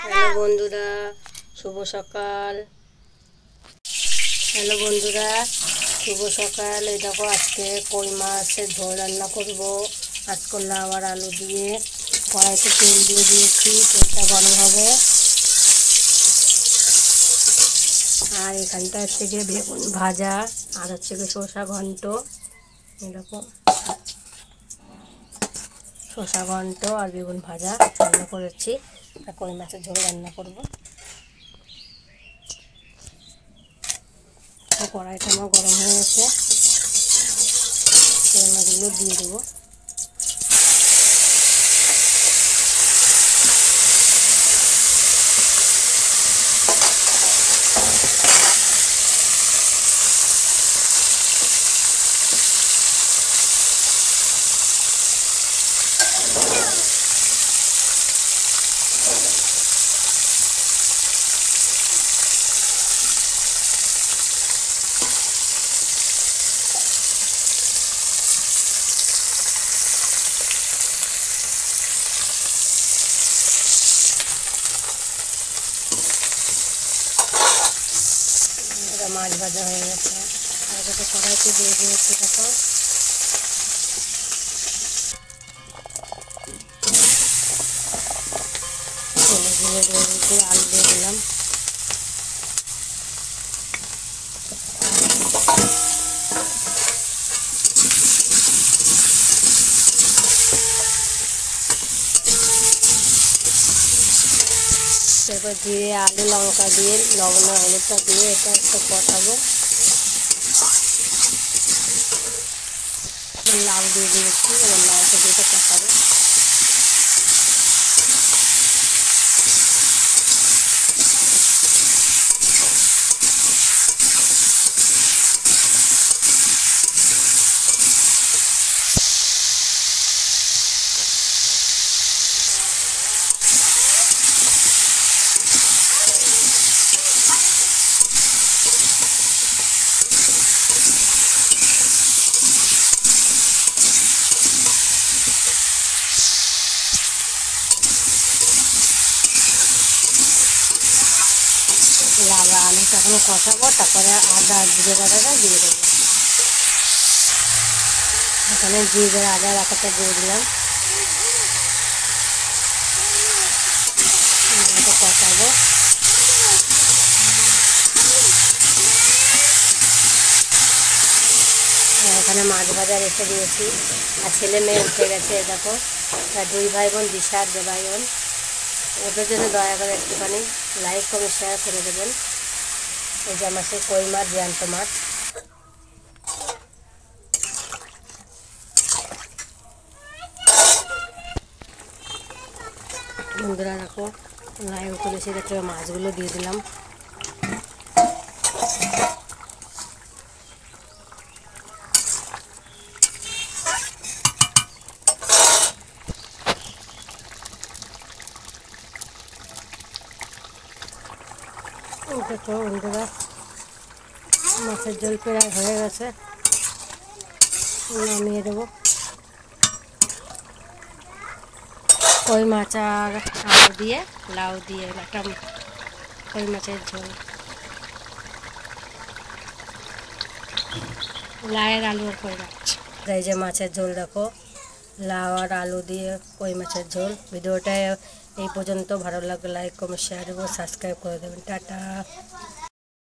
Hello বন্ধুরা, শুভ সকাল। Hello বন্ধুরা, শুভ সকাল। এই দেখো আজকে কই মাছের ঝোল রান্না করব। আজকে লাউ আর আলু দিয়ে কড়াইতে তেল দিয়ে দিয়েছি, তেলটা গরম হবে। আর এখানটা হচ্ছে গিয়ে বেগুন ভাজা আর হচ্ছে গিয়ে শসা ঘন্ট। এরকম শসা ঘন্ট আর বেগুন ভাজা রান্না করেছি। আর কই মাছের ঝোল রান্না করব। কড়াইটা আমার গরম হয়ে গেছে, কই মাছগুলো দিয়ে দেবো। মাছ ভাজা হয়ে গেছে, আর এটা কড়াইতে দিয়ে দিয়েছি। দেখো দিয়ে আলু দিয়ে দিলাম। তারপর জিরে আলু লঙ্কা দিয়ে লবণ হলুদটা দিয়ে এটা একটু কষাবো। লাউ দিয়ে দিয়েছি, এবার লাউটা দিয়ে কষাবো। লাউ আলুটা এখন কষাবো, তারপরে আদা জিরে বাটাটা দিয়ে দেবো। এখানে জিরে আদা বাটাটা দিয়ে দিলাম, এটা কষাবো। এখানে মাছ ভাজা রেখে দিয়েছি, আর ছেলে মেয়ে উঠে গেছে। দেখো দুই ভাই বোন, দিশা আর ভাই বোন। ওদের জন্য দয়া করে একটুখানি লাইক কমেন্ট শেয়ার করে দেবেন। এই যে আমার সেই কই মাছ, জ্যান্ত মাছ। বন্ধুরা দেখো লাইক করেছি, দেখো মাছগুলো দিয়ে দিলাম। দেখো বন্ধুরা মাছের ঝোল প্রায় হয়ে গেছে, নামিয়ে দেবো। কই মাছ আর আলু দিয়ে লাউ দিয়ে একটা কই মাছের ঝোল, লাউয়ের আলু আর কই মাছ। এই যে মাছের ঝোল দেখো, লাউ আর আলু দিয়ে কই মাছের ঝোল। ভিডিওটা এই পর্যন্ত ভালো লাগলে লাইক কমেন্ট শেয়ার এবং সাবস্ক্রাইব করে দেবেন। টাটা।